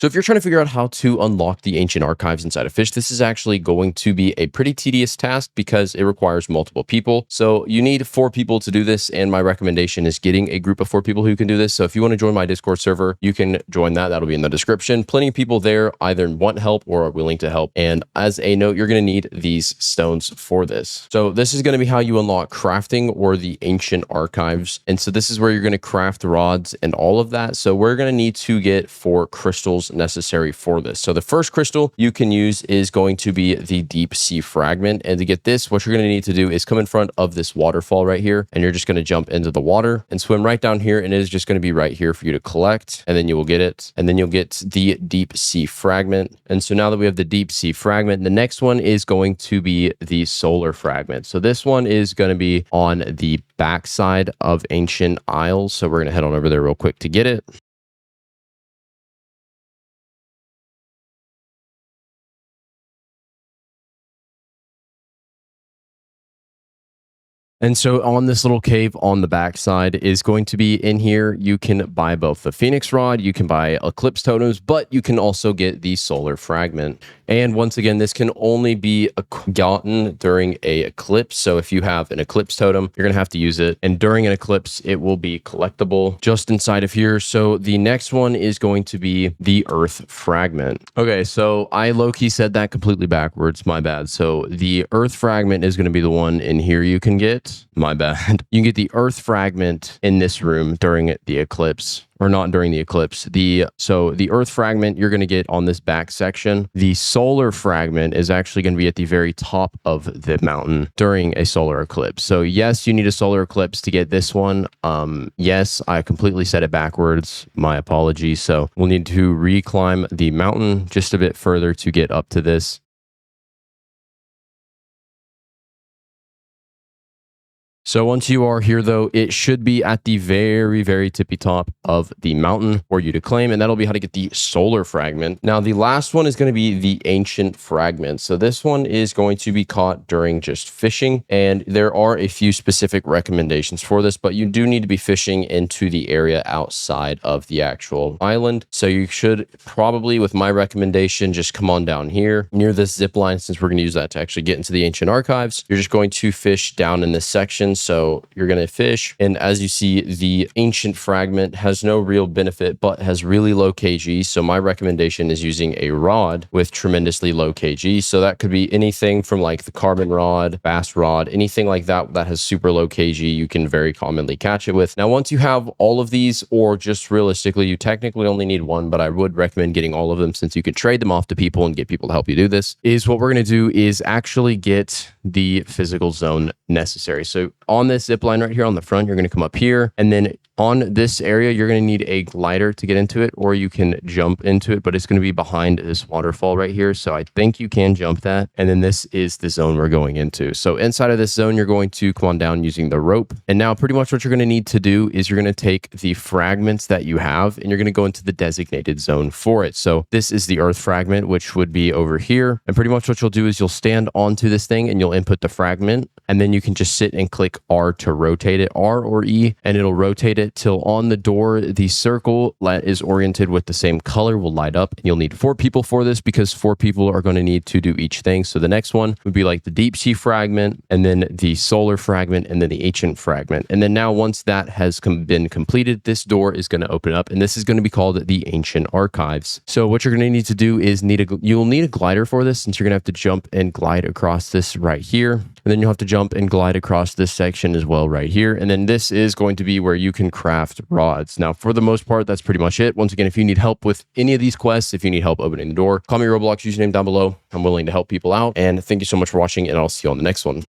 So if you're trying to figure out how to unlock the ancient archives inside of Fish, this is actually going to be a pretty tedious task because it requires multiple people. So you need 4 people to do this, and my recommendation is getting a group of 4 people who can do this. So if you want to join my Discord server, you can join that. That'll be in the description. Plenty of people there either want help or are willing to help. And as a note, you're going to need these stones for this. So this is going to be how you unlock crafting or the ancient archives. And so this is where you're going to craft rods and all of that. So we're going to need to get 4 crystals necessary for this. So the first crystal you can use is going to be the deep sea fragment. And to get this, what you're going to need to do is come in front of this waterfall right here, and you're just going to jump into the water and swim right down here. And it is just going to be right here for you to collect, and then you will get it. And then you'll get the deep sea fragment. And so now that we have the deep sea fragment, the next one is going to be the solar fragment. So this one is going to be on the backside of Ancient Isles. So we're going to head on over there real quick to get it. And so on this little cave on the backside is going to be in here. You can buy both the Phoenix Rod, you can buy Eclipse Totems, but you can also get the Solar Fragment. And once again, this can only be gotten during a eclipse. So if you have an Eclipse Totem, you're going to have to use it. And during an eclipse, it will be collectible just inside of here. So the next one is going to be the Earth Fragment. Okay, so I low-key said that completely backwards. My bad. So the Earth Fragment is going to be the one in here you can get. My bad. You can get the Earth Fragment in this room during the eclipse, or not during the eclipse. So the Earth Fragment you're going to get on this back section. The Solar Fragment is actually going to be at the very top of the mountain during a solar eclipse. So yes, you need a solar eclipse to get this one. Yes, I completely said it backwards. My apologies. So we'll need to reclimb the mountain just a bit further to get up to this. So once you are here, though, it should be at the very, very tippy top of the mountain for you to claim, and that'll be how to get the Solar Fragment. Now, the last one is going to be the Ancient Fragment. So this one is going to be caught during just fishing, and there are a few specific recommendations for this, but you do need to be fishing into the area outside of the actual island. So you should probably, with my recommendation, just come on down here near this zip line, since we're going to use that to actually get into the Ancient Archives. You're just going to fish down in this section. So you're going to fish, and as you see, the Ancient Fragment has no real benefit, but has really low kg. So my recommendation is using a rod with tremendously low kg. So that could be anything from like the carbon rod, bass rod, anything like that that has super low kg, you can very commonly catch it with. Now, once you have all of these, or just realistically, you technically only need one, but I would recommend getting all of them since you can trade them off to people and get people to help you do this, is what we're going to do is actually get the physical zone necessary. So on this zip line right here on the front, you're going to come up here, and then on this area, you're going to need a glider to get into it, or you can jump into it, but it's going to be behind this waterfall right here. So I think you can jump that. And then this is the zone we're going into. So inside of this zone, you're going to come on down using the rope. And now pretty much what you're going to need to do is you're going to take the fragments that you have, and you're going to go into the designated zone for it. So this is the Earth Fragment, which would be over here. And pretty much what you'll do is you'll stand onto this thing and you'll input the fragment, and then you can just sit and click R to rotate it, R or E, and it'll rotate it till on the door, the circle that is oriented with the same color will light up. And you'll need 4 people for this, because 4 people are going to need to do each thing. So the next one would be like the Deep Sea Fragment, and then the Solar Fragment, and then the Ancient Fragment. And then now once that has been completed, this door is going to open up, and this is going to be called the Ancient Archives. So what you're going to need to do is you'll need a glider for this, since you're going to have to jump and glide across this right here. And then you'll have to jump and glide across this section as well right here. And then this is going to be where you can craft rods. Now, for the most part, that's pretty much it. Once again, if you need help with any of these quests, if you need help opening the door, call me your Roblox username down below. I'm willing to help people out. And thank you so much for watching, and I'll see you on the next one.